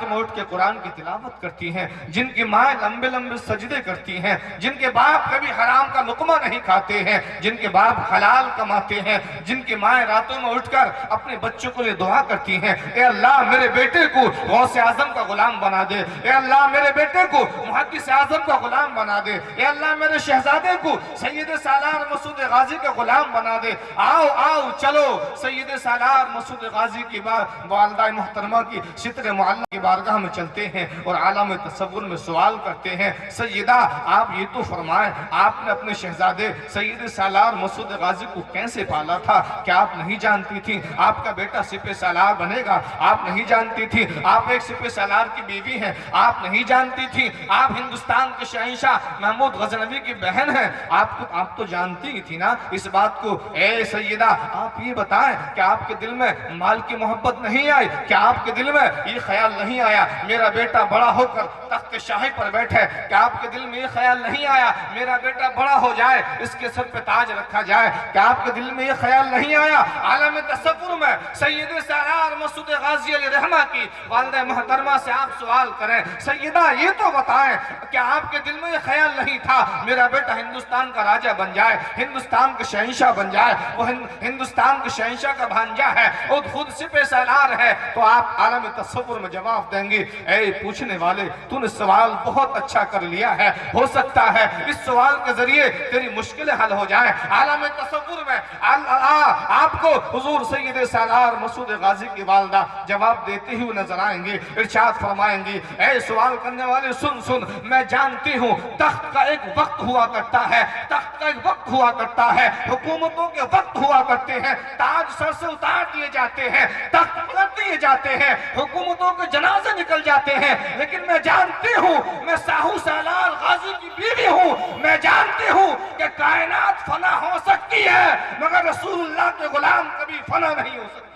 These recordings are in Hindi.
रात में उठ के कुरान की तिलावत करती हैं, जिनकी माएँ लंबे लंबे सजदे करती हैं, जिनके बाप कभी हराम का लुकमा नहीं खाते हैं, जिनके बाप हलाल कमाते हैं, जिनकी माएँ रातों में उठकर अपने बच्चों के लिए दुआ करती हैं, ए अल्लाह मेरे बेटे को गौसे आजम का गुलाम बना दे, ए अल्लाह मेरे बेटे को मुहद्दिस आजम का गुलाम बना दे, ए अल्लाह मेरे शहजादे को सैयद सालार मसूद गाजी का गुलाम बना दे। आओ आओ चलो सैयद सालार मसूद गाजी की वालदा मोहतरमा की सितर मुअल्ला की बारगाह में चलते हैं और आलम तसव्वुर में सवाल करते हैं, सैयदा आप ये तो फरमाएं, आपने अपने शहजादे सैयद सालार मसूद गाजी को कैसे पाला था? क्या आप नहीं जानती थी आपका बेटा सिपह सालार बनेगा? आप नहीं जानती थी आप एक सिपह सालार की बीवी हैं? आप नहीं जानती थी आप हिंदुस्तान के शहंशाह महमूद गजनवी की बहन हैं? आप तो जानती ही थी ना इस बात को। ए सैयदा आप ये बताएं कि आपके दिल में माल की मोहब्बत नहीं आई? क्या आपके दिल में ये ख्याल नहीं आया मेरा बेटा बड़ा होकर तख्त शाही पर बैठे? क्या आपके दिल में ये ख्याल नहीं आया मेरा बेटा बड़ा हो जाए इसके सर पे ताज रखा जाए? क्या आपके दिल में ये ख्याल नहीं आया आलम तसव्वुर में सैयद सालार मसूद गाजी अली रहमा की वालिदा मोहतरमा से आप सवाल करें, सैयदा ये तो बताएं क्या आपके दिल में ये ख्याल नहीं था मेरा बेटा हिंदुस्तान का राजा बन जाए, हिंदुस्तान का शहंशाह बन जाए? वो हिंदुस्तान के शहंशाह का भांजा है और खुद सिपह सालार है। तो आप आलम तसव्वुर में जवाब देंगे, ए पूछने वाले तूने सवाल बहुत अच्छा कर लिया है, हो सकता है इस सवाल के जरिए तेरी मुश्किलें हल हो जाए। आलम तसव्वुर में आपको हुजूर सैयद सालार मसूद गाजी की वालिदा जवाब देते हुए नजर आएंगे, इरशाद फरमाएंगे, ए सवाल करने वाले सुन सुन, मैं जानती हूँ तख्त का एक वक्त हुआ करता है, तख्त का एक वक्त हुआ करता है, हुकूमतों के वक्त हुआ करते हैं, ताज सर से उतार दिए जाते हैं, तख्त पलट दिए जाते हैं, हुकूमतों के जनाजे निकल जाते हैं, लेकिन मैं जानती हूँ मैं साहू सालार गाजी की बीवी हूँ, मैं जानती हूँ कि कायनात फना हो सकती है मगर रसूलुल्लाह के गुलाम कभी फना नहीं हो सकती।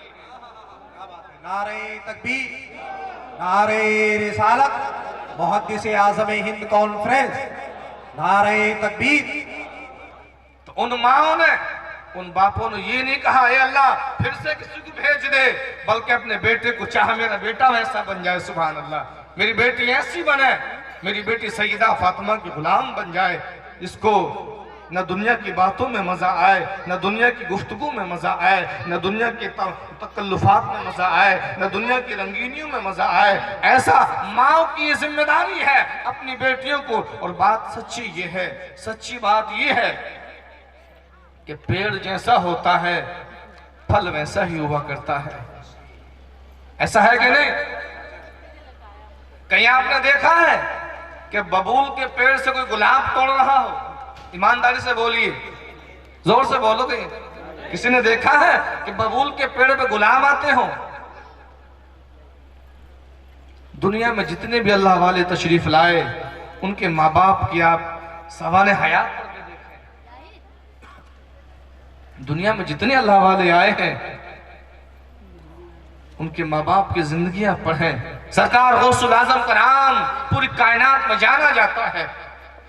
नारे तकबीर, नारे रिसालत, मुहद्दिस आज़म हिंद कॉन्फ्रेंस, नारे तकबीर। तो उन माओ ने उन बापों ने ये नहीं कहा ए अल्लाह फिर से किसी को भेज दे, बल्कि अपने बेटे को चाह मेरा बेटा वैसा बन जाए, सुभान अल्लाह, मेरी बेटी ऐसी बने, मेरी बेटी सैयदा फातिमा की गुलाम बन जाए, इसको न दुनिया की बातों में मजा आए, न दुनिया की गुफ्तगू में मजा आए, न दुनिया के तकल्लुफात में मजा आए, न दुनिया की रंगीनियों में मजा आए। ऐसा माँ की जिम्मेदारी है अपनी बेटियों को। और बात सच्ची ये है, सच्ची बात ये है कि पेड़ जैसा होता है फल वैसा ही हुआ करता है। ऐसा है कि नहीं? कहीं आपने देखा है कि बबूल के पेड़ से कोई गुलाब तोड़ रहा हो? ईमानदारी से बोलिए, जोर से बोलो, कहीं किसी ने देखा है कि बबूल के पेड़ पे गुलाब आते हो? दुनिया में जितने भी अल्लाह वाले तशरीफ लाए उनके माँ बाप की आप सवाल हयात करके देखें। दुनिया में जितने अल्लाह वाले आए हैं उनके माँ बाप की जिंदगियां पढ़ें। सरकार गौसुल आजम का नाम पूरी कायनात में जाना जाता है,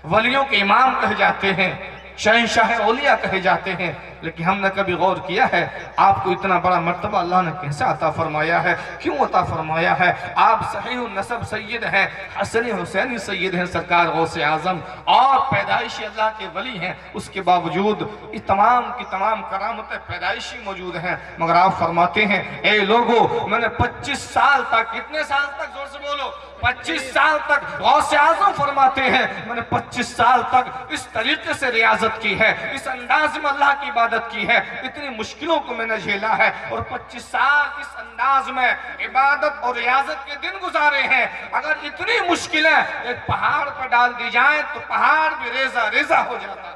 वलियों के इमाम कहे जाते हैं, शहंशाह औलिया कहे जाते हैं, लेकिन हमने कभी गौर किया है आपको इतना बड़ा मर्तबा अल्लाह ने कैसे अता फरमाया है? क्यों अता फरमाया है? आप सही नसब सैयद हैं, हसन हुसैनी सैयद हैं, सरकार गौसे आजम और पैदाइशी अल्लाह के वली हैं, उसके बावजूद ये तमाम की तमाम करामतें पैदाइशी मौजूद हैं। मगर आप फरमाते हैं, ए लोगो मैंने 25 साल तक, कितने साल तक, जोर से बोलो, 25 साल तक, गौसे आजम फरमाते हैं मैंने 25 साल तक इस तरीके से रियाजत की है, इस अंदाज में अल्लाह की इबादत की है, इतनी मुश्किलों को मैंने झेला है और 25 साल इस अंदाज में इबादत और रियाजत के दिन गुजारे हैं। अगर इतनी मुश्किलें एक पहाड़ पर डाल दी जाए तो पहाड़ भी रेजा रेजा हो जाता है।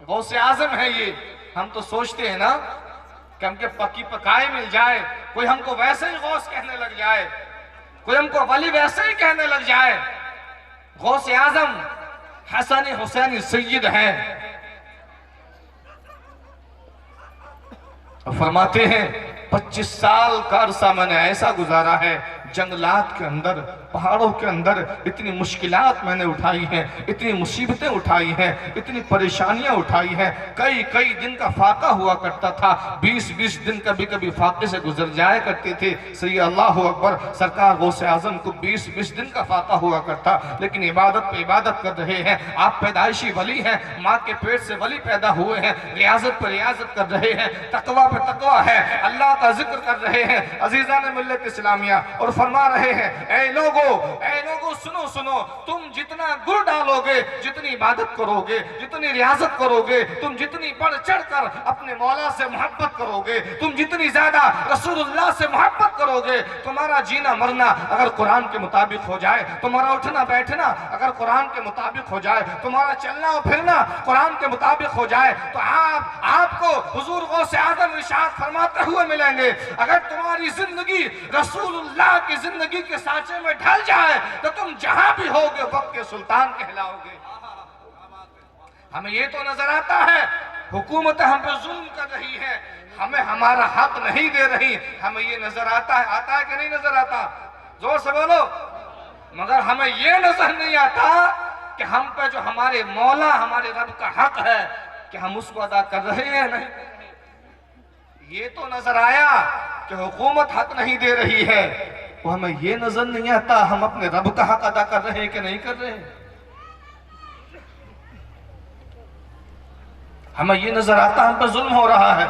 गौसे आजम है ये। हम तो सोचते हैं ना कि हमके पकी पकाए मिल जाए, कोई हमको वैसे ही गौस कहने लग जाए, कोई हमको वली वैसे ही कहने लग जाए। गौसे आजम हसन हुसैनी सैयद हैं और फरमाते हैं 25 साल का अरसा मैंने ऐसा गुजारा है जंगलात के अंदर, पहाड़ों के अंदर इतनी मुश्किलात मैंने उठाई हैं, इतनी मुसीबतें उठाई हैं, इतनी परेशानियां उठाई हैं। कई कई दिन का फाका हुआ करता था, 20-20 दिन कभी कभी फाके से गुजर जाया करते थे। सही अल्लाह अकबर, सरकार गौसे आजम को 20-20 दिन का फाका हुआ करता, लेकिन इबादत पे इबादत कर रहे हैं। आप पैदाइशी वली हैं, माँ के पेट से वली पैदा हुए हैं, रियाजत पर रियाजत कर रहे हैं, तकवा पे तकवा है, अल्लाह का जिक्र कर रहे हैं अजीजान मिल्लत इस्लामिया, और फरमा रहे हैं ऐ लोगो सुनो सुनो, तुम जितना गुड़ डालोगे, जितनी इबादत करोगे, जितनी रियाजत करोगे, तुम जितनी बढ़ चढ़ कर अपने मौला से मोहब्बत करोगे, तुम जितनी ज्यादा रसूलुल्लाह से मोहब्बत करोगे, तुम्हारा जीना मरना अगर कुरान के मुताबिक हो जाए, तुम्हारा उठना बैठना अगर कुरान के मुताबिक हो जाए, तुम्हारा चलना और फिरना कुरान के मुताबिक हो जाए, तो आपको हुजूर गौसे आज़म इरशाद फरमाते हुए मिलेंगे, अगर तुम्हारी जिंदगी रसूलुल्लाह की जिंदगी के सांचे में ढल जाए तो तुम जहां भी होगे वक्त के सुल्तान कहलाओगे। हमें ये तो नजर आता है हुकूमत हम पे जुल्म कर रही है, हमें हमारा हक नहीं दे रही, हमें ये नजर आता है कि नहीं नजर आता? जोर से बोलो। मगर हमें ये नजर नहीं आता कि हम पे जो हमारे मौला, हमारे रब का हक है कि हम उसको अदा कर रहे हैं नहीं। ये तो नजर आया कि हुकूमत हक नहीं दे रही है, वो हमें ये नजर नहीं आता हम अपने रब का हक अदा कर रहे हैं कि नहीं कर रहे हैं। हमें ये नजर आता हम पर जुल्म हो रहा है,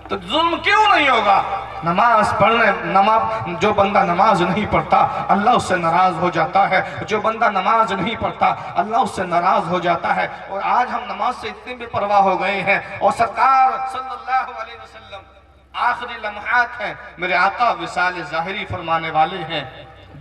तो जुल्म क्यों नहीं होगा? नमाज पढ़ने, जो बंदा नमाज नहीं पढ़ता अल्लाह उससे नाराज हो जाता है, जो बंदा नमाज नहीं पढ़ता अल्लाह उससे नाराज हो जाता है। और आज हम नमाज से इतने बेपरवाह हो गए हैं, और सरकार सल्लल्लाहु अलैहि वसल्लम आखिरी लम्हात हैं, मेरे आका विसाल ज़ाहिरी फरमाने वाले हैं,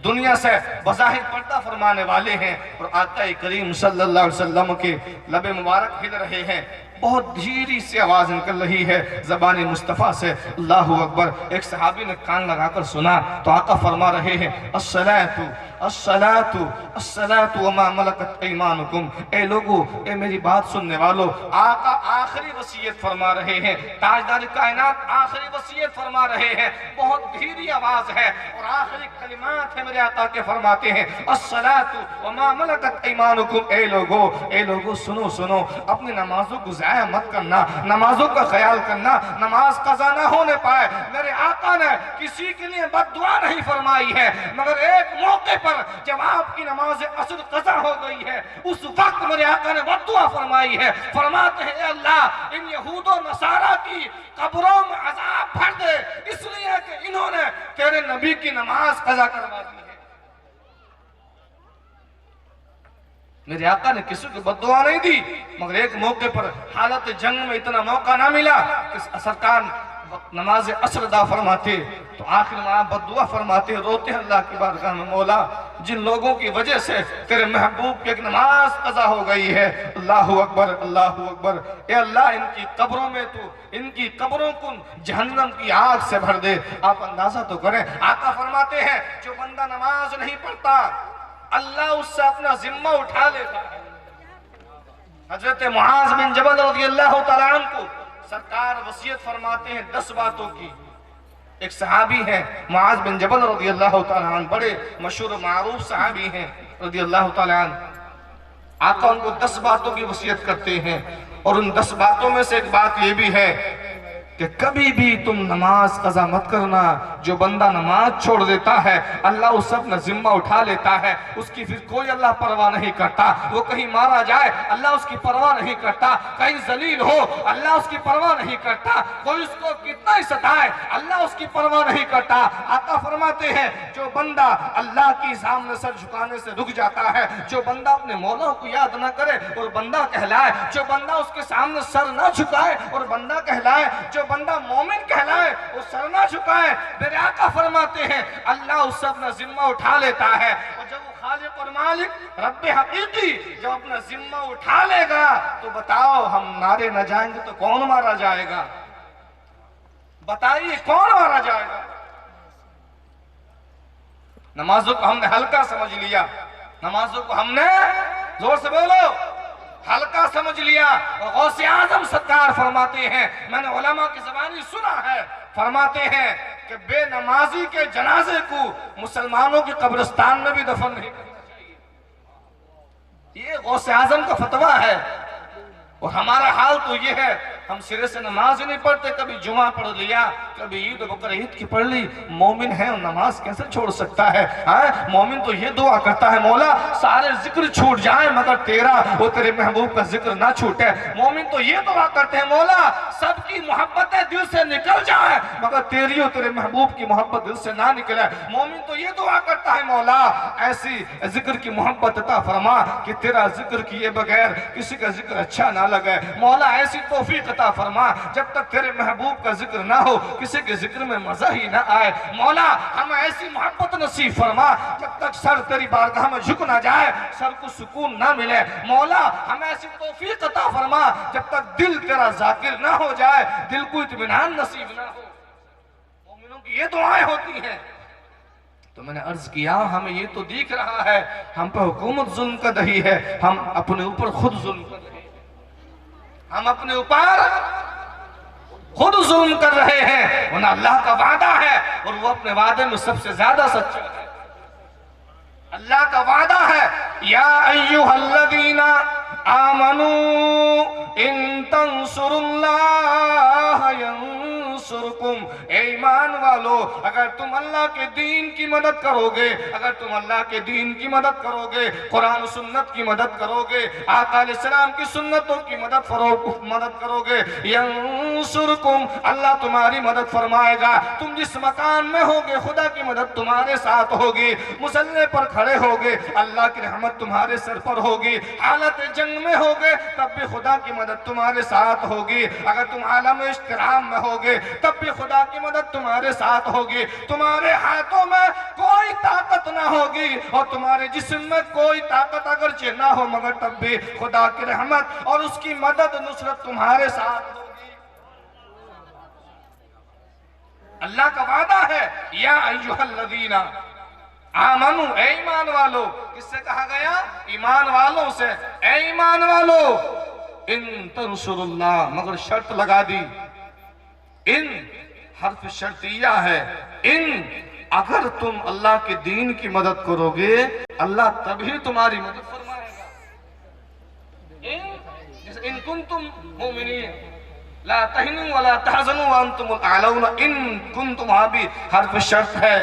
दुनिया से बज़ाहिर पर्दा फरमाने वाले हैं, और आका करीम सल्लल्लाहु अलैहि वसल्लम के लबे मुबारक हिल रहे हैं, बहुत धीरे से आवाज निकल रही है ज़बान मुस्तफ़ा से, अल्लाहु अकबर। एक सहाबी ने कान लगाकर सुना तो आका फरमा रहे हैं अस्सलातु अस्सलातु अस्सलातु व मा मलकत ऐमानुकुम। ए लोगो, ए मेरी बात सुनने वालों, आका आखिरी वसीयत फरमा रहे हैं, ताजदार कायनात आखिरी वसीयत फरमा रहे हैं, बहुत धीरे आवाज है और आखिरी कलिमात है मेरे आका के, फरमाते हैं अस्सलातु व मा मलकत ऐमानुकुम। ए लोगो सुनो सुनो, अपनी नमाजों को ज़ाया मत करना, नमाजों का ख्याल करना, नमाज कज़ा ना होने पाए। मेरे आका ने किसी के लिए बद्दुआ नहीं फरमाई है, मगर एक मौके पर जब आपकी नमाज असर कज़ा हो गई है, उस वक्त मेरे आका ने बद्दुआ फरमाई है। फरमाते हैं अल्लाह इन यहूद और नसारा की कब्रों में अज़ाब भर दे, इसलिए कि इन्होंने तेरे नबी की नमाज कज़ा करवा दी है। मेरे आका ने किसी को बद्दुआ नहीं दी, मगर एक मौके पर हालत जंग में इतना मौका ना मिला कि सरकार नमाज असर अदा फरमाते, तो आखिर में आप बद्दुआ फरमाते, रोते हैं अल्लाह की बारगाह में, मौला जिन लोगों की वजह से तेरे महबूब की एक नमाज कज़ा हो गई है, अल्लाहु अकबर अल्लाहु अकबर, ए अल्लाह इनकी कब्रों में तो इनकी कब्रों को जहन्नम की आग से भर दे। आप अंदाजा तो करें, आका फरमाते हैं जो बंदा नमाज नहीं पढ़ता अल्लाह उससे अपना जिम्मा उठा लेता है। हजरत मुआज बिन जबल रज़ियल्लाहु तआला अन्हु को सरकार वसीयत फरमाते हैं 10 बातों की। एक सहाबी है मुआज बिन जबल रज़ियल्लाहु तआला अन्हु, बड़े मशहूर मारूफ सहाबी हैं रज़ियल्लाहु तआला अन्हु। आका उनको 10 बातों की वसीयत करते हैं, और उन 10 बातों में से एक बात ये भी है कि कभी भी तुम नमाज कज़ा मत करना। जो बंदा नमाज छोड़ देता है अल्लाह उस अपना जिम्मा उठा लेता है, उसकी फिर कोई अल्लाह परवाह नहीं करता। वो कहीं मारा जाए अल्लाह उसकी परवाह नहीं करता, कहीं जलील हो अल्लाह उसकी परवाह नहीं करता, कोई उसको कितना ही सताए अल्लाह उसकी परवाह नहीं करता। आका फरमाते हैं जो बंदा अल्लाह के सामने सर झुकाने से रुक जाता है, जो बंदा अपने मौला को याद ना करे और बंदा कहलाए, जो बंदा उसके सामने सर ना झुकाए और बंदा कहलाए, जो बंदा मोमिन कहलाए वो सर ना झुकाए, मेरे आका फरमाते हैं अल्लाह उससे अपना जिम्मा उठा लेता है। और जब वो खालिक और मालिक रब्बे हकीकी जब अपना जिम्मा उठा लेगा तो बताओ हम नारे न जाएंगे तो कौन मारा जाएगा? बताइए कौन मारा जाएगा? नमाजों को हमने हल्का समझ लिया, नमाजों को हमने जोर से बोलो हल्का समझ लिया। और गौसे आजम सरकार फरमाते हैं, मैंने उलमा की ज़बानी सुना है, फरमाते हैं कि बेनमाजी के जनाजे को मुसलमानों के कब्रिस्तान में भी दफन नहीं करना चाहिए। ये गौसे आजम का फतवा है। और हमारा हाल तो ये है, हम सिरे से नमाज ही नहीं पढ़ते। कभी जुमा पढ़ लिया, कभी ईद बकर ईद की पढ़ ली। मोमिन है और नमाज कैसे छोड़ सकता है? मोमिन तो ये दुआ करता है, मौला सारे जिक्र छूट जाए मगर तेरा वो तेरे महबूब का जिक्र ना छूटे। मोमिन तो ये दुआ करते हैं, मौला सबकी मोहब्बतें दिल से निकल जाए मगर तेरी और तेरे महबूब की मोहब्बत दिल से ना निकले। मोमिन तो ये दुआ करता है, मौला ऐसी जिक्र की मोहब्बत अता फरमा कि तेरा जिक्र किए बगैर किसी का जिक्र अच्छा ना लगे। मौला ऐसी तौफीक अता फरमा जब तक तेरे महबूब का जिक्र ना हो किसी के जिक्र में मजा ही ना आए। मौला हमें ऐसी मोहब्बत नसीब फरमा जब तक सर तेरी बारगाह में झुक ना जाए, सर को सुकून ना मिले। मौला हमें ऐसी तौफीक अता फरमा जब तक दिल तेरा जाकिर ना हो जाए, दिल को इत्मीनान नसीब ना हो। मोमिनों की ये दुआएं होती हैं। तो मैंने अर्ज किया, हमें ये तो दिख रहा है हम पर हुकूमत जुल्म कर रही है, हम अपने ऊपर खुद जुल्म कर रहे हैं। हम अपने ऊपर खुद जुल्म कर रहे हैं। वरना अल्लाह का वादा है और वो अपने वादे में सबसे ज्यादा सच्चा है। अल्लाह का वादा है, या अय्युहल्लज़ीना आमनू इन तंसुरुल्लाह यंसुरकुम। ए ईमान वालो, अगर तुम अल्लाह के दीन की मदद करोगे, अगर तुम अल्लाह के दीन की मदद करोगे, कुरान सुन्नत की मदद करोगे, आका अलैहिस्सलाम की सुन्नतों की मदद करोगे, यंसुरकुम, अल्लाह तुम्हारी मदद फरमाएगा। तुम जिस मकान में होगे खुदा की मदद तुम्हारे साथ होगी। मुसल्ले पर खड़े होगे, अल्लाह की रहमत तुम्हारे सर पर होगी। हालत जंग में होगे तब भी खुदा की मदद तुम्हारे साथ होगी। अगर तुम आलम इश्तिराम में होगे तब भी खुदा की मदद तुम्हारे साथ होगी। तुम्हारे हाथों में कोई ताकत ना होगी और तुम्हारे जिस्म में कोई ताकत अगरचे ना हो मगर तब भी खुदा की रहमत और उसकी मदद नुसरत तुम्हारे साथ होगी। अल्लाह का वादा है, या अय्युहल्लज़ीना आमनू, ए ईमान वालो। किससे कहा गया? ईमान वालों से। ए ईमान वालो, इन तंसुरुल्लाह, मगर शर्त लगा दी। इन हर्फ शर्तिया है। इन, अगर तुम अल्लाह के दीन की मदद करोगे अल्लाह तभी तुम्हारी मदद फरमाएगा। इन कुंतुम मुमिनीन ला तहिनु वला तहज़नु व अंतुमुल आलौना। इन कुंतुम, वहां भी हर्फ शर्त है।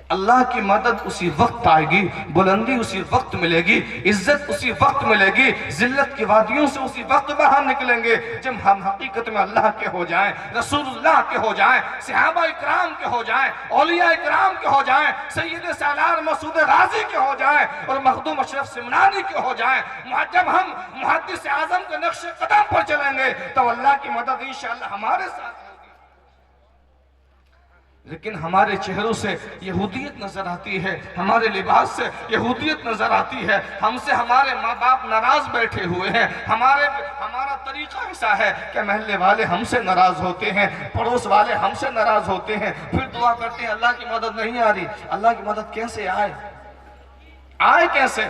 अल्लाह की मदद उसी वक्त आएगी, बुलंदी उसी वक्त मिलेगी, इज्जत उसी वक्त मिलेगी, जिल्लत की वादियों से उसी वक्त बाहर निकलेंगे जब हम हकीकत में अल्लाह के हो जाएं, रसूलुल्लाह के हो जाएं, सहाबा इकराम के हो जाएं, औलिया इकराम के हो जाएं, सैयद सालार मसूद गाजी के हो जाएं और मखदूम अशरफ सिमनानी के हो जाएं। जब हम मुहद्दिस आजम के नक्शे कदम पर चलेंगे तो अल्लाह की मदद इंशाअल्लाह हमारे साथ। लेकिन हमारे चेहरों से यहूदियत नजर आती है, हमारे लिबास से यहूदियत नजर आती है, हमसे हमारे माँ बाप नाराज बैठे हुए हैं, हमारा तरीका ऐसा है कि महल्ले वाले हमसे नाराज होते हैं, पड़ोस वाले हमसे नाराज होते हैं, फिर दुआ करते हैं अल्लाह की मदद नहीं आ रही। अल्लाह की मदद कैसे आए कैसे?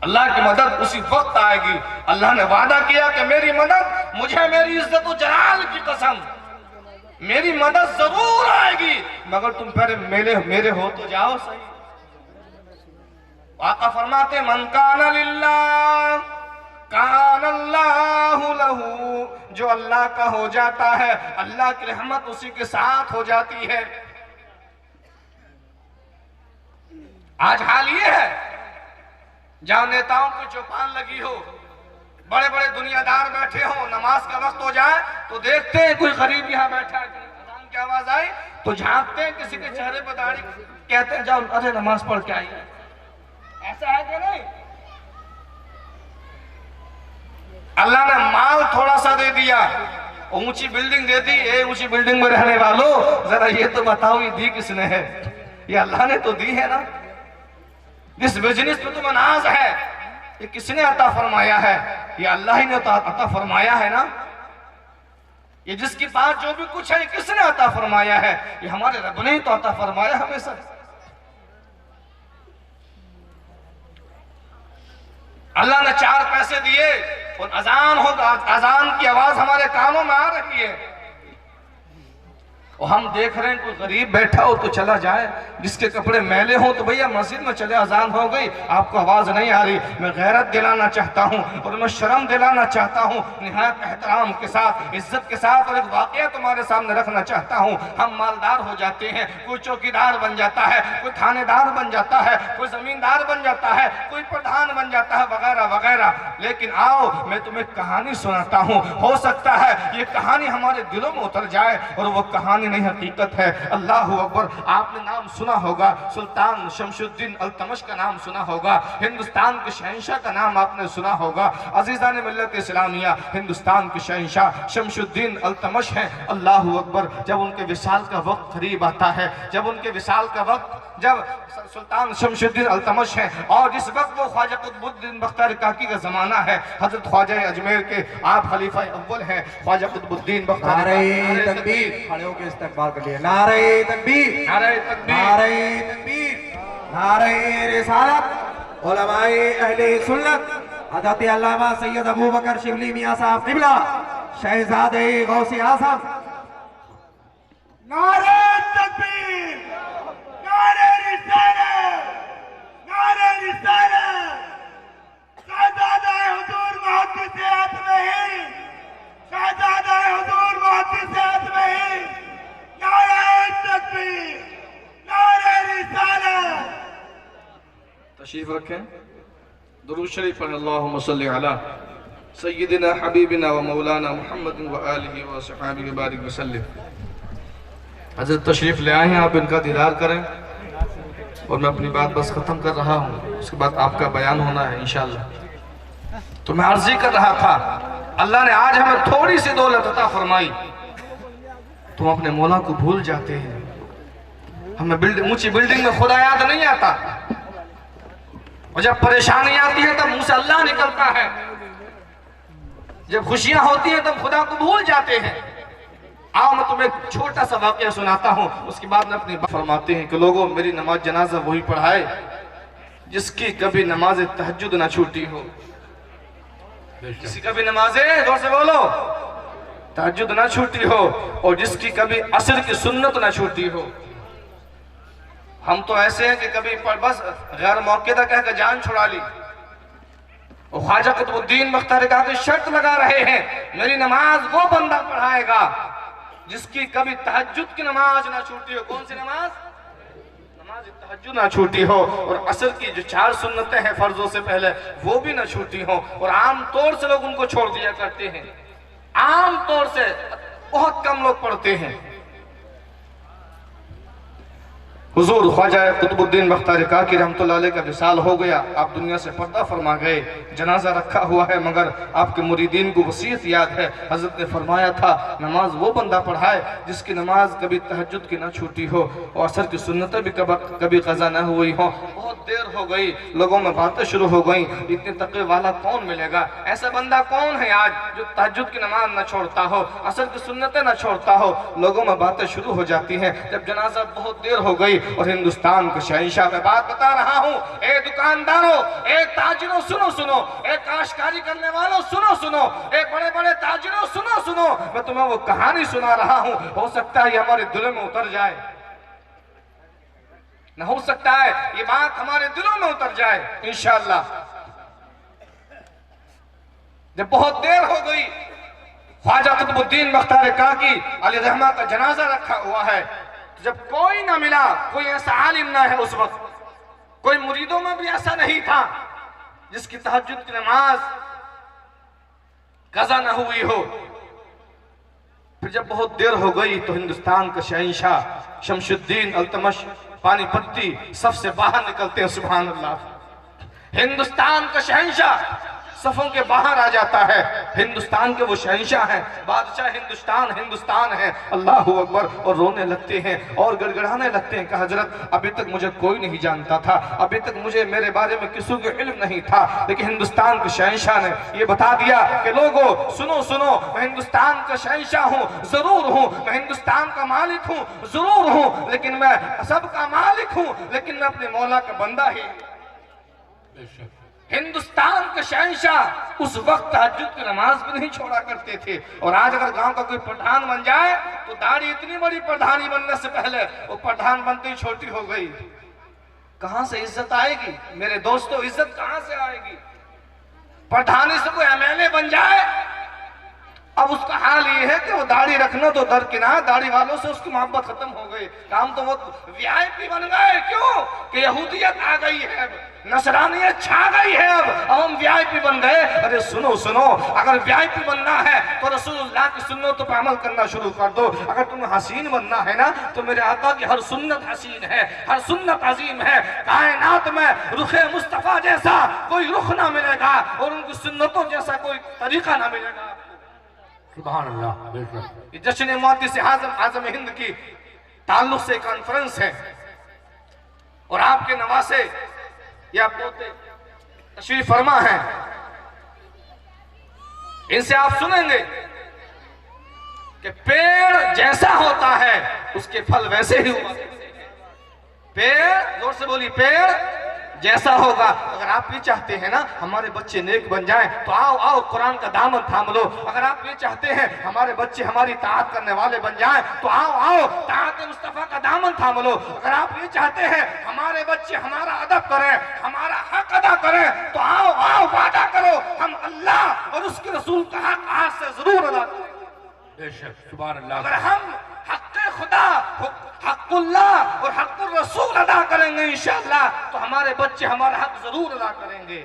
अल्लाह की मदद उसी वक्त आएगी। अल्लाह ने वादा किया कि मेरी मदद, मुझे मेरी इज्जत और जलाल की कसम, मेरी मदद जरूर आएगी मगर तुम पहले मेरे हो तो जाओ सही। आका फरमाते, मन काना लिल्लाह काना अल्लाहु लहू। जो अल्लाह का हो जाता है अल्लाह की रहमत उसी के साथ हो जाती है। आज हाल ये है, जहां नेताओं की चौपाल लगी हो, बड़े बड़े दुनियादार बैठे हो, नमाज का वक्त हो जाए तो देखते हैं कोई गरीब यहाँ बैठा है, अज़ान की आवाज आई तो झांकते हैं किसी के चेहरे पर दाढ़ी, कहते हैं जाओ अरे नमाज पढ़ के आइए। ऐसा है कि नहीं? अल्लाह ने माल थोड़ा सा दे दिया, ऊंची बिल्डिंग दे दी। ए ऊंची बिल्डिंग में रहने वालों जरा ये तो बताओ ये दी किसने है? ये अल्लाह ने तो दी है ना। जिस बिजनेस पे तुम्हें नाज है ये किसने अता फरमाया है? ये अल्लाह ही ने अता फरमाया है ना। ये जिसके पास जो भी कुछ है ये किसने अता फरमाया है? ये हमारे रब ने तो अता फरमाया हमेशा। अल्लाह ने 4 पैसे दिए और अजान हो, अजान की आवाज हमारे कानों में आ रही है और हम देख रहे हैं कोई गरीब बैठा हो तो चला जाए, जिसके कपड़े मैले हो तो भैया मस्जिद में चले, अजान हो गई आपको आवाज नहीं आ रही। मैं गैरत दिलाना चाहता हूँ और मैं शर्म दिलाना चाहता हूँ, निहायत एहतराम के साथ, इज्जत के साथ, और एक वाकया तुम्हारे सामने रखना चाहता हूँ। हम मालदार हो जाते हैं, कोई चौकीदार बन जाता है, कोई थानेदार बन जाता है, कोई जमींदार बन जाता है, कोई प्रधान बन जाता है, वगैरह वगैरह। लेकिन आओ मैं तुम्हें कहानी सुनाता हूँ, हो सकता है ये कहानी हमारे दिलों में उतर जाए, और वो कहानी नहीं हकीकत है। अल्लाह अकबर। आपने नाम सुना होगा सुल्तान शमशुद्दीन अल्तमश का नाम सुना होगा, हिंदुस्तान के शहंशाह का नाम आपने सुना होगा। अजीज़ान मिल्लत इस्लामिया, हिंदुस्तान के शहंशाह शमशुद्दीन अल्तमश हैं। अल्लाह अकबर। जब उनके विसाल का वक्त करीब आता है, जब उनके विसाल का वक्त, जब सुल्तान शमशुद्दीन अल्तमश हैं और जिस वक्त वो ख्वाजा कुतुबुद्दीन बख्तियार काकी का जमाना है, हजरत ख्वाजा अजमेर के आप खलीफा अव्वल हैं ख्वाजा कुतुबुद्दीन बख्तियार। नारे तकबीर, खड़े होकर इस्तकबाल कर लिए। नारे तकबीर, नारे तकबीर, नारे तकबीर, नारे रिसालत। उलमाए अहले सुन्नत हज़रत अल्लामा सैयद अबू बकर शिबली मियां साहब क़िबला शहजादे गौसे आज़म। नारे तकबीर, नारे रिसालत, नारे रिसालत। शहजादा हुजूर मुहद्दिस आज़म, शहजादा हुजूर मुहद्दिस आज़म। नारे तकबीर, नारे रिसालत। तशरीफ रखें, दुरूद शरीफ पढ़ें। अल्लाहुम्मा सल्ली अला सय्यिदिना हबीबिना व मौलाना मुहम्मद व आलिहि व सहाबिहि बारिक वसल्लम। हज़रत तशरीफ ले आए हैं, आप इनका दीदार करें और मैं अपनी बात बस ख़त्म कर रहा हूँ, उसके बाद आपका बयान होना है इंशाअल्लाह। तो मैं अर्जी कर रहा था, अल्लाह ने आज हमें थोड़ी सी दौलत अता फरमाई, तुम अपने मौला को भूल जाते हैं। हमें ऊंची बिल्डिंग में खुदा याद नहीं आता, और जब परेशानी आती है तब मुंह से अल्लाह निकलता है, जब खुशियां होती हैं तब खुदा को भूल जाते हैं। आओ मैं तुम्हें एक छोटा सा वाकया सुनाता हूँ, उसके बाद में अपनी बात फरमाते हैं कि लोगों मेरी नमाज जनाजा वही पढ़ाए जिसकी कभी नमाज तहज्जुद ना छूटी हो। किसी कभी नमाजे जोर से बोलो तहज्जुद ना छूटी हो, और जिसकी कभी असर की सुन्नत ना छूटी हो। हम तो ऐसे हैं कि कभी बस गैर मौक़िदा कह कर जान छुड़ा ली, और ख्वाजा कुतुबुद्दीन बख्तियार काकी शर्त लगा रहे हैं मेरी नमाज वो बंदा पढ़ाएगा जिसकी कभी तहज्जुद की नमाज ना छूटी हो। कौन सी नमाज? नमाज तहज्जुद ना छूटी हो, और असर की जो 4 सुन्नतें हैं फर्जों से पहले वो भी ना छूटी हो। और आम तौर से लोग उनको छोड़ दिया करते हैं, आम तौर से बहुत कम लोग पढ़ते हैं। हुजूर ख्वाजा कुतुबुद्दीन बख्तियार काकी रहमतुल्लाह अलैह का विसाल हो गया, आप दुनिया से पर्दा फरमा गए, जनाजा रखा हुआ है, मगर आपके मुरीदीन को वसीयत याद है। हजरत ने फरमाया था नमाज वो बंदा पढ़ाए जिसकी नमाज कभी तहज्जुद की ना छूटी हो, और असर की सुन्नतें भी कभी कज़ा ना हुई हो। बहुत देर हो गई, लोगों में बातें शुरू हो गई, इतने तक़वे वाला कौन मिलेगा, ऐसा बंदा कौन है आज जो तहज्जुद की नमाज ना छोड़ता हो, असर की सुन्नतें ना छोड़ता हो। लोगों में बातें शुरू हो जाती हैं। जब जनाजा बहुत देर हो गई, और हिंदुस्तान के शहंशाह में बात बता रहा हूँ, ए दुकानदारों, ए ताजिरों सुनो सुनो, ए काश्तकारी करने वालों सुनो सुनो, ए बड़े बड़े ताजिरों सुनो सुनो, मैं तुम्हें वो कहानी सुना रहा हूँ, हो सकता है ये हमारे दिलों में उतर जाए, न हो सकता है ये बात हमारे दिलों में उतर जाए इंशाअल्लाह। जब बहुत देर हो गई, ख्वाजा कुतुबुद्दीन बख्तियार काकी अलैहिर्रहमा का जनाजा रखा हुआ है, जब कोई ना मिला, कोई ऐसा आलिम ना है उस वक्त, कोई मुरीदों में भी ऐसा नहीं था जिसकी तहज्जुद की नमाज कज़ा ना हुई हो। फिर जब बहुत देर हो गई तो हिंदुस्तान का शहंशाह शमशुद्दीन अल्तमश पानीपत्ती सबसे बाहर निकलते हैं। सुभान अल्लाह। हिंदुस्तान का शहंशाह सफों के बाहर आ जाता है। हिंदुस्तान के वो शहंशाह हैं, बादशाह हिंदुस्तान हिंदुस्तान है। अल्लाह अकबर। और रोने लगते हैं और गड़गड़ाने लगते हैं कि हजरत अभी तक मुझे कोई नहीं जानता था, अभी तक मुझे मेरे बारे में किसी को इल्म नहीं था, लेकिन हिंदुस्तान के शहंशाह ने ये बता दिया कि लोगों सुनो सुनो, मैं हिंदुस्तान का शहंशाह हूँ, जरूर हूँ, मैं हिंदुस्तान का मालिक हूँ, जरूर हूँ, लेकिन मैं सबका मालिक हूँ, लेकिन मैं अपने मौला का बंदा ही। हिंदुस्तान के शहंशाह उस वक्त तहज्जुद की नमाज भी नहीं छोड़ा करते थे। और आज अगर गांव का कोई प्रधान बन जाए तो दाढ़ी इतनी बड़ी प्रधानी बनने से पहले वो प्रधान बनते ही छोटी हो गई। कहां से इज्जत आएगी मेरे दोस्तों, इज्जत कहां से आएगी? प्रधानी से कोई एमएलए बन जाए, अब उसका हाल ये है कि वो दाढ़ी रखना तो दरकिनार, दाढ़ी वालों से उसकी मोहब्बत खत्म हो गई। काम तो वो वीआईपी बन गए। क्यों? कि यहूदियत आ गई है, नसरानियत छा गई है, अब हम वीआईपी बन गए। अरे सुनो सुनो, अगर वीआईपी बनना है तो रसूलुल्लाह की सुन्नतों पर अमल करना शुरू कर दो। अगर तुम्हें हसीन बनना है ना तो मेरे आका की हर सुन्नत हसीन है, हर सुन्नत अजीम है। कायनात में रुखे मुस्तफा जैसा कोई रुख ना मिलेगा और उनकी सुन्नतों जैसा कोई तरीका ना मिलेगा। सुभान अल्लाह। जश्न मुहद्दिस आज़म हिंद की ताल्लुक से कॉन्फ्रेंस है और आपके नवासे या पोते तशरीफ फरमा है, इनसे आप सुनेंगे कि पेड़ जैसा होता है उसके फल वैसे ही होते हैं। पेड़, जोर से बोली, पेड़ जैसा होगा। अगर आप ये चाहते हैं ना हमारे बच्चे नेक बन जाएं तो आओ आओ कुरान का दामन थाम लो। अगर आप ये चाहते हैं हमारे बच्चे हमारी ताअत करने वाले बन जाएं तो आओ आओ ताअत मुस्तफा का दामन थाम लो। अगर आप ये चाहते हैं हमारे बच्चे हमारा अदब करें, हमारा हक अदा करें तो आओ आओ वादा करो हम अल्लाह और उसके रसूल का हक आज से जरूर अदा करें। बेशक, सुभान अल्लाह। अगर हम हक़ खुदा, हक़ुल्लाह और हक़ुर रसूल अदा करेंगे इंशाअल्लाह तो हमारे बच्चे हमारा हक जरूर अदा करेंगे।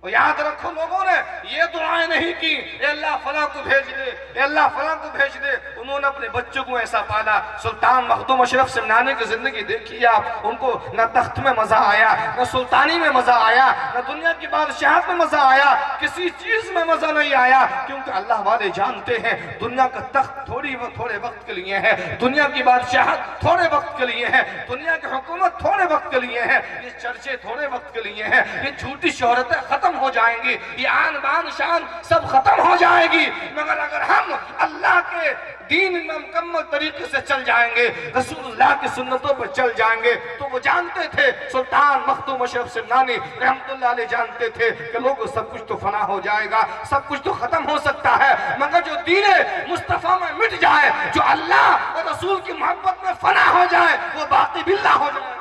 और याद रखो लोगों ने ये दुआएं नहीं की अल्लाह फलां को भेज दे, अल्लाह फलां को भेज दे। उन्होंने अपने बच्चों को ऐसा पाला। सुल्तान मखदूम अशरफ सिमनानी की जिंदगी देखी आप, उनको न तख्त में मजा आया, न सुल्तानी में मजा आया, न दुनिया की बादशाहत में मजा आया, किसी चीज में मजा नहीं आया। क्योंकि अल्लाह वाले जानते हैं दुनिया का तख्त थोड़े वक्त के लिए है, दुनिया की बादशाहत थोड़े वक्त के लिए है, दुनिया की हुकूमत थोड़े वक्त के लिए है, ये चर्चे थोड़े वक्त के लिए है, ये झूठी शोहरतें खत्म हो जाएंगी, ये आन बान शान सब खत्म हो जाएगी। मगर अगर हम अल्लाह के दीन में मुकम्मल तरीके से चल जाएंगे, रसूलुल्लाह की सुन्नतों पर चल जाएंगे, तो वो जानते थे, सुल्तान मखदूम अशरफ सिमनानी रहमतुल्लाह अलैह जानते थे कि लोगों सब कुछ तो फना हो जाएगा, सब कुछ तो खत्म हो सकता है, मगर जो दीन मुस्तफा में मिट जाए, जो अल्लाह और रसूल की मोहब्बत में फना हो जाए, वो बाकी बिल्ला हो जाए।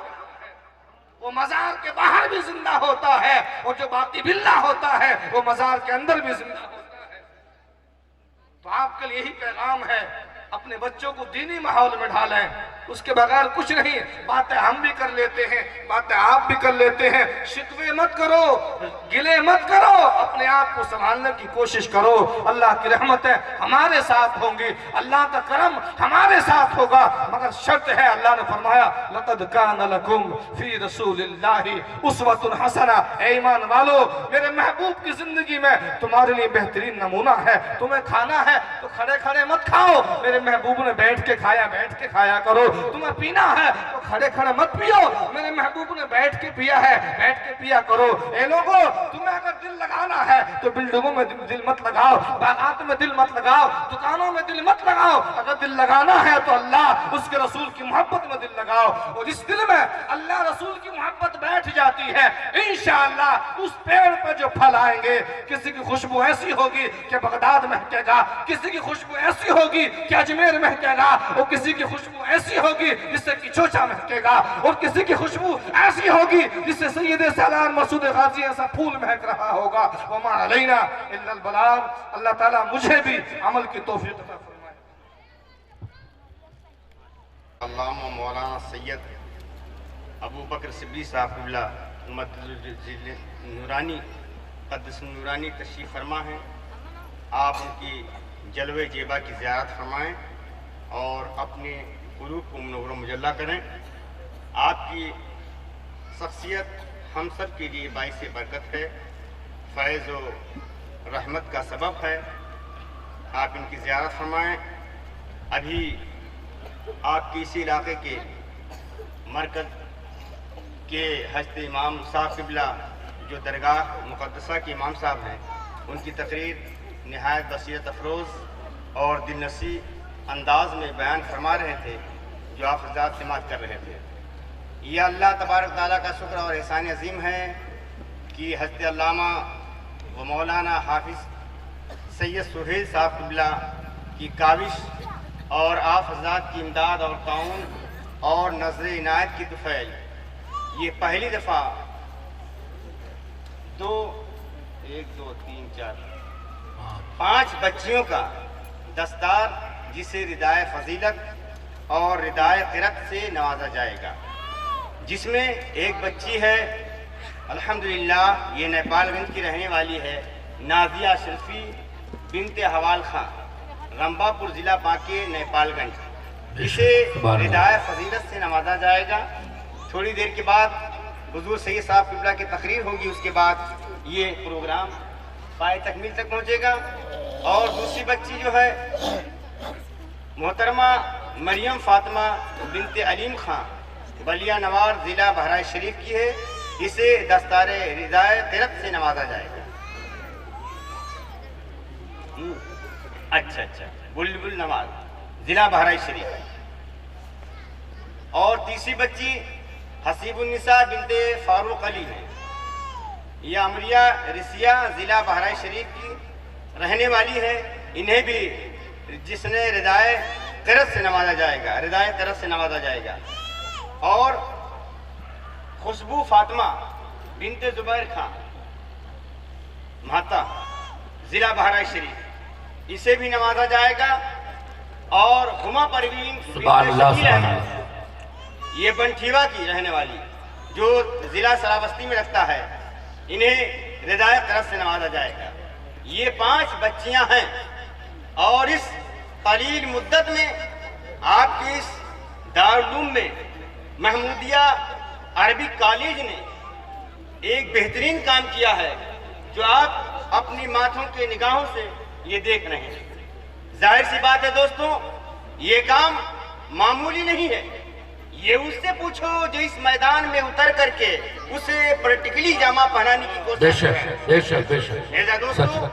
वो मजार के बाहर भी जिंदा होता है और जो बाकी बिल्ला होता है वो मजार के अंदर भी जिंदा होता है। तो आपके लिए यही पैगाम है, अपने बच्चों को दीनी माहौल में ढालें, उसके बगैर कुछ नहीं। बातें हम भी कर लेते हैं, बातें आप भी कर लेते हैं, शिकवे मत करो, गिले मत करो, अपने आप को संभालने की कोशिश करो। अल्लाह की रहमतें हमारे साथ होंगी, अल्लाह का करम हमारे साथ होगा, मगर शर्त है, अल्लाह ने फरमाया लक़द कान लकुम फी रसूलिल्लाहि उस्वतुन हसना। ऐ ईमान वालो, मेरे महबूब की जिंदगी में तुम्हारे लिए बेहतरीन नमूना है। तुम्हें खाना है तो खड़े खड़े मत खाओ, मेरे महबूब ने बैठ के खाया, बैठ के खाया करो। तुम्हें पीना है तो खड़े खड़े मत पियो, मेरे महबूब ने बैठ के पिया है, बैठ के पिया करो। ए लोगों, तुम्हें अगर दिल लगाना है तो बिल्डिंगों में दिल मत लगाओ, बागात में दिल मत लगाओ, दुकानों में दिल मत लगाओ। अगर दिल लगाना है तो अल्लाह उसके रसूल की मोहब्बत में दिल लगाओ, और जिस दिल में अल्लाह रसूल की मोहब्बत बैठ जाती है, इंशाअल्लाह उस पेड़ पर जो फल आएंगे, किसी की खुशबू ऐसी होगी कि बगदाद महकेगा, किसी की खुशबू ऐसी होगी कि अजमेर महकेगा, और किसी की खुशबू ऐसी होगी जिससे कि चोचा महकेगा, और किसी की खुशबू ऐसी होगी जिससे सैयद सलाम मसूद गाजी ऐसा फूल महक रहा होगा। वमा अलैना इल्लल बलाग। अल्लाह ताला मुझे भी अमल की तौफीक अता फरमाए। अल्लामा मौलाना सैयद अबू बकर सिद्दीक़ साहब क़िबला नूरानी क़द्दस नूरानी तशरीफ़ फरमा है। आप उनकी जलवे जेबा की ज़ियारत फरमाएँ और अपने गुरूब को मुनव्वर मुजल्ला करें। आपकी शख्सियत हम सब के लिए बाइस बरकत है, फैज़ व रहमत का सबब है। आप इनकी ज़ियारत फरमाएँ। अभी आपके इसी इलाके के मरकज़ के हज़रत इमाम साहब क़िबला जो दरगाह मुक़द्दसा के इमाम साहब हैं, उनकी तकरीर नहायत बसीरत अफरोज़ और दिलनसी अंदाज में बयान फरमा रहे थे, जो आप हज़रात समाअत कर रहे थे। यह अल्लाह तबारक ताला का शुक्र और एहसान अजीम है कि हज़रत अल्लामा व मौलाना हाफिज़ सैयद सुहेल साहब क़िबला की काविश और आप हज़रात की इमदाद और ताउन और नज़र इनायत की तुफ़ैल ये पहली दफ़ा 5 बच्चियों का दस्तार जिसे रिदाए फ़जीलत और रिदाए क़िरत से नवाजा जाएगा, जिसमें एक बच्ची है अल्हम्दुलिल्लाह, ये नेपालगंज की रहने वाली है, नाजिया शर्फी बिनते हवाल खां, रंबापुर ज़िला बांके नेपालगंज। इसे रिदाए फ़जीलत से नवाजा जाएगा। थोड़ी देर के बाद हुजूर सैयद साहब क़िबला की तकरीर होगी, उसके बाद ये प्रोग्राम पाए तकमील तक पहुँचेगा। और दूसरी बच्ची जो है मोहतरमा मरियम फ़ातिमा बिनते अलीम खां, बलिया नवार ज़िला बहराइच शरीफ की है। इसे दस्तारे रिदाए क़िरत से नवाजा जाएगा। अच्छा, बुलबुल नवाज, ज़िला बहराइच शरीफ। और तीसरी बच्ची हसीबुन्निसा बिनते फारूक अली है। यह अमरिया रिसिया ज़िला बहराइच शरीफ की रहने वाली है। इन्हें भी जिसने रिदाए क़िरत से नवाजा जाएगा, रिदाए क़िरत से नवाजा जाएगा। और खुशबू फातिमा बिनते जुबैर खां, माता, ज़िला बहराइच शरीफ, इसे भी नवाजा जाएगा। और हुमा परवीन ये बंठीवा की रहने वाली, जो ज़िला सरावस्ती में रखता है, इन्हें रिदाए क़िरत से नवाजा जाएगा। ये 5 बच्चियां हैं। और इस कलील मुद्दत में आपके इस दारुल में महमूदिया अरबिक कॉलेज ने एक बेहतरीन काम किया है, जो आप अपनी माथों के निगाहों से ये देख रहे हैं। जाहिर सी बात है दोस्तों, ये काम मामूली नहीं है। ये उससे पूछो जो इस मैदान में उतर करके उसे प्रैक्टिकली जामा पहनाने की कोशिश कर रहे हैं। दोस्तों,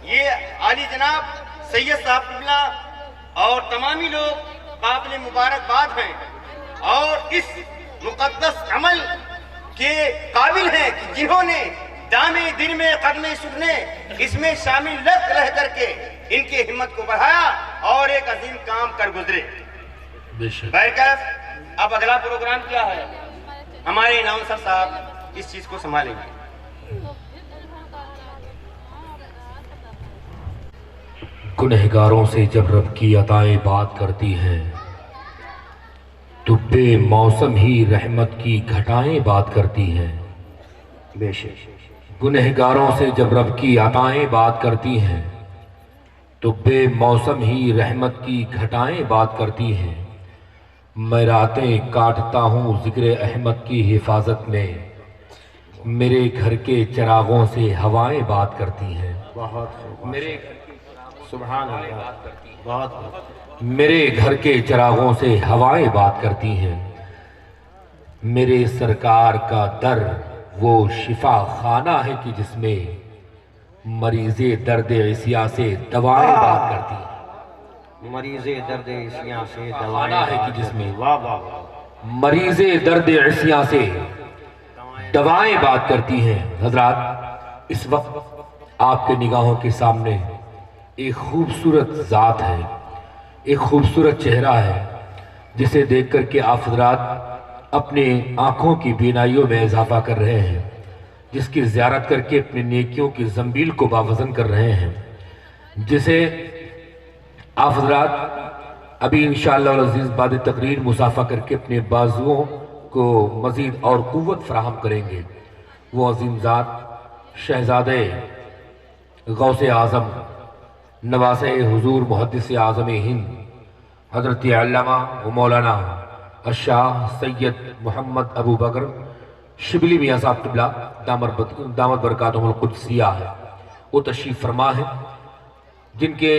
ये आली जनाब सैयद साहब क़िबला और तमामी लोग काबिल मुबारकबाद हैं और इस मुक़द्दस अमल के काबिल हैं कि जिन्होंने दामे दिन में कदमे सुखने इसमें शामिल रह करके इनके हिम्मत को बढ़ाया और एक अजीम काम कर गुजरे। बहरकैफ अब अगला प्रोग्राम क्या है, हमारे अनाउंसर साहब इस चीज को संभालेंगे। गुनहगारों से जब रब की अताएं बात करती हैं, तो बेमौसम ही रहमत की घटाएं बात करती हैं। बेशक गुनहगारों से जब रब की अताएं बात करती हैं, तो बेमौसम ही रहमत की घटाएं बात करती हैं। मैं रातें काटता हूँ ज़िक्र अहमद की हिफाजत में, मेरे घर के चिरागों से हवाएं बात करती हैं। मेरे मेरे घर के चिरागों से हवाएं बात करती हैं। मेरे सरकार का दर वो शिफा खाना है कि जिसमें मरीज़े दर्द इसिया से दवाएं बात करती हैं। मरीज़े दर्द इसिया से दवाना है कि जिसमें मरीज़े दर्द इसिया से दवाएं बात करती हैं। हजरात, इस वक्त आपके निगाहों के सामने एक खूबसूरत ज़ात है, एक खूबसूरत चेहरा है, जिसे देख कर के आप हजरात अपने आँखों की बीनाइयों में इजाफा कर रहे हैं, जिसकी ज़ियारत करके अपनी नेकियों की ज़ंबील को बावज़न कर रहे हैं, जिसे आप हजरात अभी इंशाअल्लाह अज़ीज़ बाद तकरीर मुसाफा करके अपने बाजुओं को मज़ीद और क़ुव्वत फराहम करेंगे। वो अज़ीम ज़ात शहज़ादे गौसे आज़म नवासे हुजूर मुहद्दिस आज़म हिंद हज़रत अल्लामा व मौलाना अशाह सैयद मोहम्मद अबू बकर शिबली मियाँ साहब क़िबला दामत बरकातुहुल क़ुद्सिया है। वो तशरीफ़ फरमा है, जिनके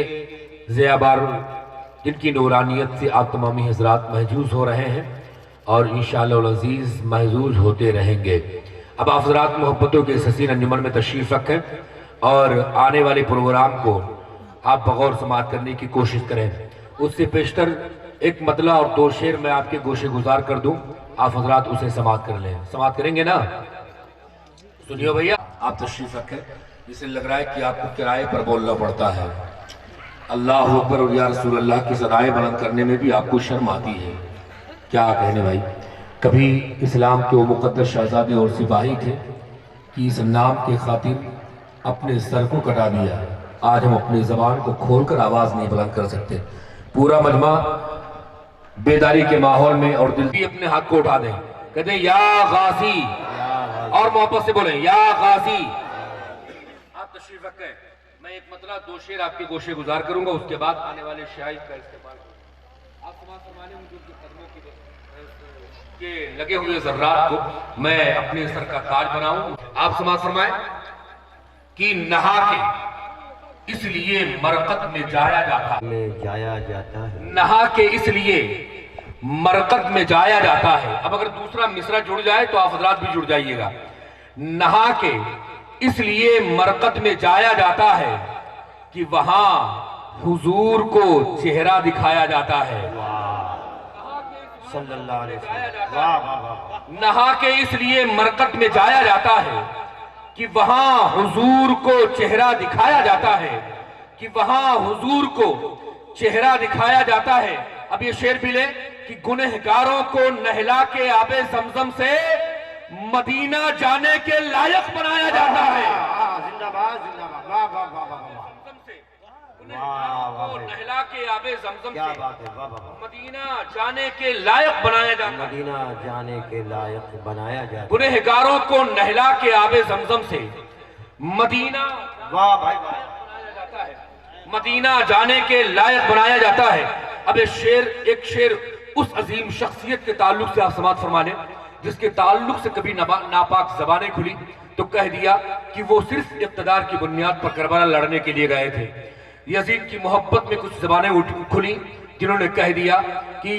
ज़ियाबार जिनकी नूरानियत से आप तमामी हज़रात महजूज़ हो रहे हैं और इंशाअल्लाह अज़ीज़ महजूज़ होते रहेंगे। अब आप हज़रात मोहब्बतों के इस हसीन अंजुमन में तशरीफ़ रखें और आने वाले प्रोग्राम को आप बगौर समाअत करने की कोशिश करें। उससे पेशतर एक मतला और 2 शेर मैं आपके गोशे गुजार कर दूं, आप हजरात उसे समाअत कर लें। समाअत करेंगे ना? सुनिए भैया, आप तशरीफ रखें। जिसे लग रहा है कि आपको किराए पर बोलना पड़ता है। अल्लाह अकबर और या रसूल अल्लाह की सदाएं बुलंद करने में भी आपको शर्म आती है। क्या कहने भाई, कभी इस्लाम के वो मुकद्दस शहजादे और सिपाही थे कि इस नाम के खातिर अपने सर को कटा दिया। आज हम अपनी जबान को खोलकर आवाज नहीं बुलंद कर सकते। पूरा मजमा बेदारी के माहौल में और दिल भी अपने हाथ को उठा दें, कहते हैं या गाजी, और मोहब्बत से बोले या गाजी। आप तशरीफ रखें। मैं एक मतलब 2 शेर आपके गोशे गुजार करूंगा, उसके बाद आने वाले शायर का इस्तेमाल करूंगा। आप समाज फरमाने उनके कदमों के लगे हुए जर्रात को मैं अपने सर का ताज बनाऊं। आप समाज फरमाए कि नहा के इसलिए मरकत में जाया जाता है, नहा के इसलिए मरकत में जाया जाता है। अब अगर दूसरा मिसरा जुड़ जाए तो आप हजरात भी जुड़ जाइएगा। नहा के इसलिए मरकत में जाया जाता है कि वहां हुजूर को चेहरा दिखाया जाता है। सल्लल्लाहु अलैहि वसल्लम। वाह वाह वाह। नहा के इसलिए मरकत में जाया जाता है कि वहां हुजूर को चेहरा दिखाया जाता है, कि वहां हुजूर को चेहरा दिखाया जाता है। अब ये शेर भी ले कि गुनहगारों को नहला के आबे जमजम से मदीना जाने के लायक बनाया जाता है। जिंदाबाद जिंदाबाद। वाह वाह वाह वाह वाह। को नहला के आबे जमजम क्या से बात है। वाह वाह। मदीना जाने के लायक बनाया जाता है। मदीना जाने के लायक बनाया जाता है। गुनहगारों को नहला के आबे जमजम से मदीना वाह भाई वाह। बनाया जाता है, मदीना जाने के लायक बनाया जाता है। अब एक शेर उस अजीम शख्सियत के ताल्लुक से आप समाअत फरमा लें जिसके ताल्लुक से कभी नापाक जबानें खुली तो कह दिया कि वो सिर्फ इक़्तिदार की बुनियाद पर करबला लड़ने के लिए गए थे। यजीद की मोहब्बत में कुछ जबानें खुली जिन्होंने कह दिया कि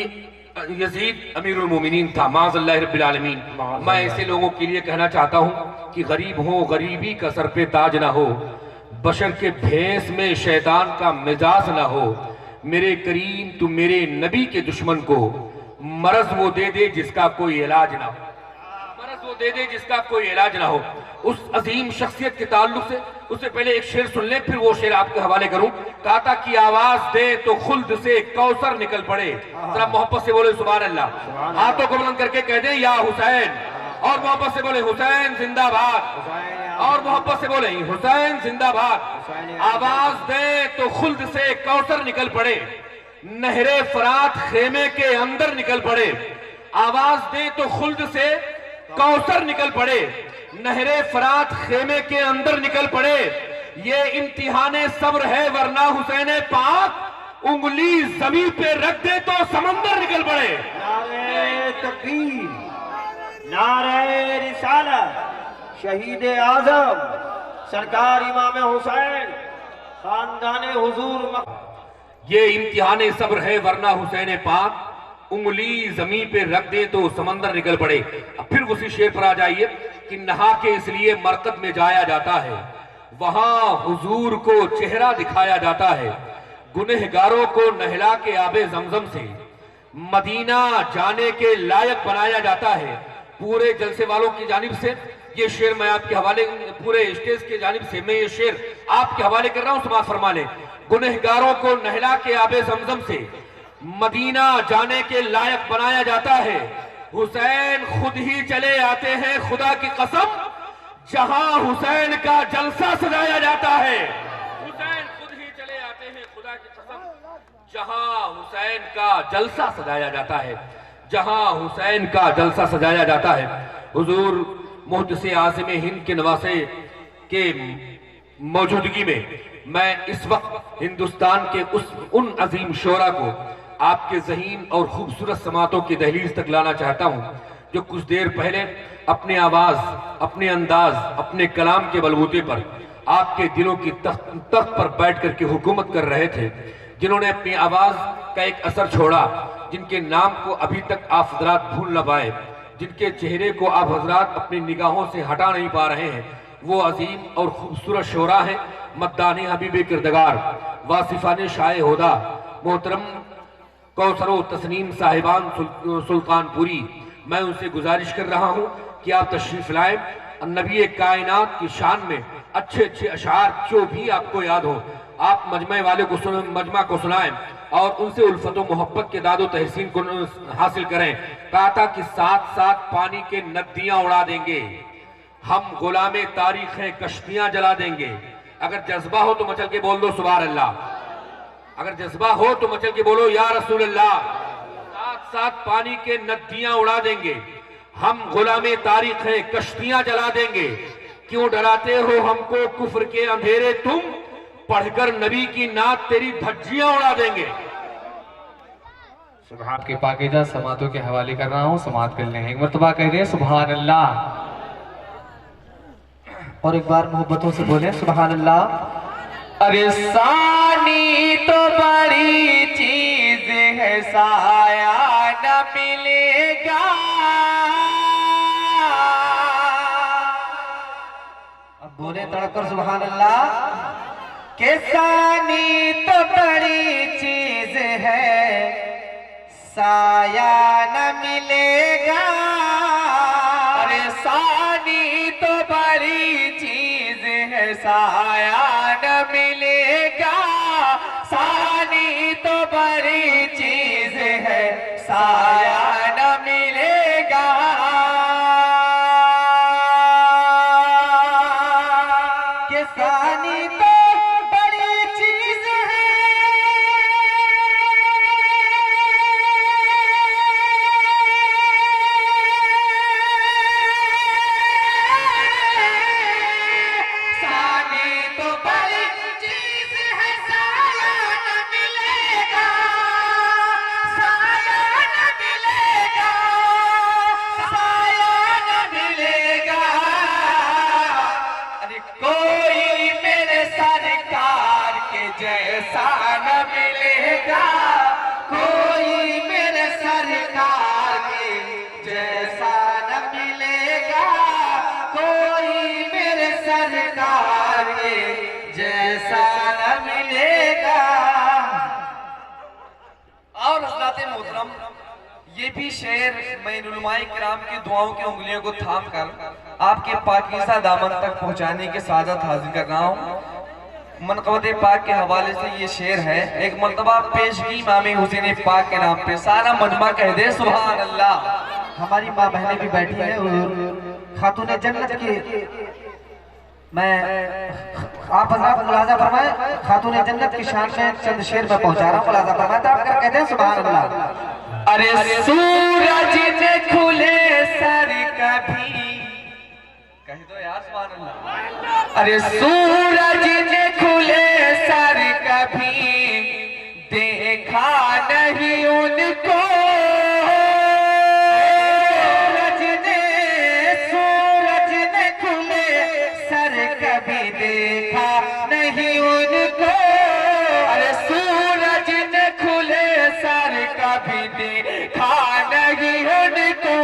यजीद अमीरुल मोमिनीन था, माज़अल्लाह रब्बिल आलमीन। मैं ऐसे लोगों के लिए कहना चाहता हूँ कि गरीब हो, गरीबी का सर पे ताज ना हो, बशर के भेस में शैतान का मिजाज ना हो, मेरे करीम तू मेरे नबी के दुश्मन को मरज वो दे दे जिसका कोई इलाज ना हो, मरज वो दे दे जिसका कोई इलाज ना हो। उस अजीम शख्सियत के ताल्लुक से उससे पहले एक शेर सुन ले, फिर वो शेर आपके हवाले करूं। कहा था कि आवाज दे तो खुल्द से कौसर निकल पड़े। जरा मोहब्बत से बोले सुभान अल्लाह। हाथों को बुलंद करके कह दे या हुसैन, और मोहब्बत से बोले हुसैन जिंदाबाद, और मोहब्बत से बोले हुसैन जिंदाबाद। आवाज दे तो खुल्द से कौसर निकल पड़े, नहरे फरात खेमे के अंदर निकल पड़े। आवाज दे तो खुल्द से कौसर निकल पड़े, नहरे फरात खेमे के अंदर निकल पड़े। ये इम्तिहाने सब्र है वरना हुसैन पाक उंगली जमीन पे रख दे तो समंदर निकल पड़े। नारे तकबीर, नारे रिसालत, शहीद आजम सरकार इमाम हुसैन खानदान हुजूर। ये इम्तिहाने सब्र है वरना हुसैन पाक उंगली जमीन पे रख दे तो समंदर निकल पड़े। अब फिर उसी शेर पर आ जाइए कि नहा के इसलिए मरकत में जाया जाता है, वहां हुजूर को चेहरा दिखाया जाता है, गुनहगारों को नहला के आबे जमजम से मदीना जाने के लायक बनाया जाता है। पूरे जलसे वालों की जानिब से ये शेर मैं आपके हवाले, पूरे स्टेज के जानिब से मैं ये शेर आपके हवाले कर रहा हूं, समाअत फरमा लें। गुनहगारों को नहला के आबे जमजम से मदीना जाने के लायक बनाया जाता है। हुसैन खुद ही चले आते हैं खुदा की कसम, जहां हुसैन का जलसा सजाया जाता है। हुसैन खुद ही चले आते हैं खुदा की कसम, जहां हुसैन का जलसा सजाया जाता है, जहां हुसैन का जलसा सजाया जाता है। हुजूर मुहद्दिस आज़िम हिंद के नवासे के मौजूदगी में मैं इस वक्त हिंदुस्तान के उन अजीम शोरा को आपके ज़हीन और खूबसूरत समातों की दहलीज तक लाना चाहता हूं जो कुछ देर पहले अपने आवाज, अपने अंदाज, अपने कलाम के बलबूते पर आपके दिलों की तख्त पर बैठ करके हुकूमत कर रहे थे, जिन्होंने अपनी आवाज का एक असर छोड़ा, जिनके नाम को अभी तक आप हजरात भूल न पाए, जिनके चेहरे को आप हजरात अपनी निगाहों से हटा नहीं पा रहे हैं, वो अजीम और खूबसूरत शोरा है मद्दानी हबीब किरदगार, वासिफान शाह होदा, मोहतरम कौसरो तस्नीम साहिबान सुल्तानपुरी। मैं उनसे गुजारिश कर रहा हूं कि आप तशरीफ लाएं नबी कायनात की शान में अच्छे अच्छे अशार जो भी आपको याद हो आप मजमा वाले को मजमा को सुनाएं और उनसे उल्फत मोहब्बत के दादो तहसीन को हासिल करें। कहा था कि साथ साथ पानी के नदियां उड़ा देंगे, हम गुलामे तारीख है कश्तियां जला देंगे। अगर जज्बा हो तो मचल के बोल दो सुभान अल्लाह, अगर जज्बा हो तो मचल के बोलो या रसूल अल्लाह। साथ साथ पानी के नदियां उड़ा देंगे, हम गुलामे तारीख है कश्तियां जला देंगे। क्यों डराते हो हमको कुफ्र के अंधेरे, तुम पढ़कर नबी की नात तेरी धज्जियां उड़ा देंगे। आपके पाकीज़ा समातों के हवाले कर रहा हूं, समात कर लें। एक मरतबा कह दे सुभान अल्लाह, और एक बार मोहब्बतों से बोले सुभान अल्लाह। अरे सानी तो बड़ी चीज है, साया न मिलेगा। अब बोले तड़कर सुभान अल्लाह। के सानी तो बड़ी चीज है, साया न मिलेगा। अरे सानी तो बड़ी चीज है, साया न मिलेगा। सानी तो बड़ी चीज है, साया न मिलेगा। के सानी तो जैसा न मिलेगा, कोई मेरे सरकार के जैसा न मिलेगा। कोई मेरे सरकार के जैसा न मिलेगा। और हज़रात मोहतरम, ये भी शेर मैं उलमाए किराम की दुआओं की उंगलियों को थाम कर आपके पाकीज़ा दामन तक पहुंचाने की सादत हासिल कर रहा हूँ। मनक़बत पाक के हवाले से ये शेर है। एक मर्तबा पेशगी इमाम हुसैन पाक के नाम पे सारा मजमा कह दे सुभान अल्लाह। हमारी माँ बहनें भी बैठी हैं और खातून जन्नत की मैं आप हज़रात मुलाज़ा फरमाए, खातून जन्नत की शान में चंद शेर में पहुंचा रहा हूँ। मुलाज़ा फरमाए तो आप कहते हैं सुभान अल्लाह। अरे सूरज ने खुले सर कभी, कह दो यार सुभान अल्लाह। अरे सूरज ने खुले सर कभी देखा नहीं उनको। सूरज ने खुले सर कभी देखा नहीं उनको। अरे सूरज ने खुले सर कभी देखा नहीं उनको।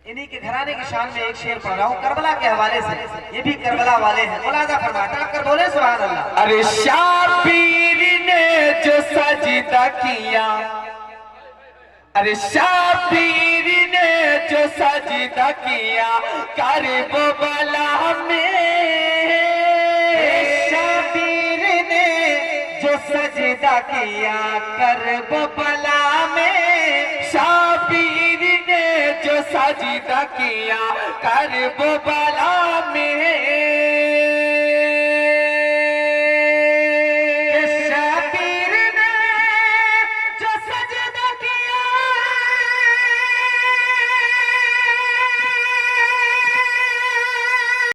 इन्हीं के घराने की शान में एक शेर पढ़ रहा हूँ करबला के हवाले से। ये भी करबला वाले हैं। मुलाज़ा फरमाता कर बोले सुभान अल्लाह। अरे शाबीर ने जो सजदा किया, अरे शाबीर ने जो सजदा किया करबला में। शाबीर ने जो सजदा किया करबला में। शाबीर ने जो सजदा किया करबला में।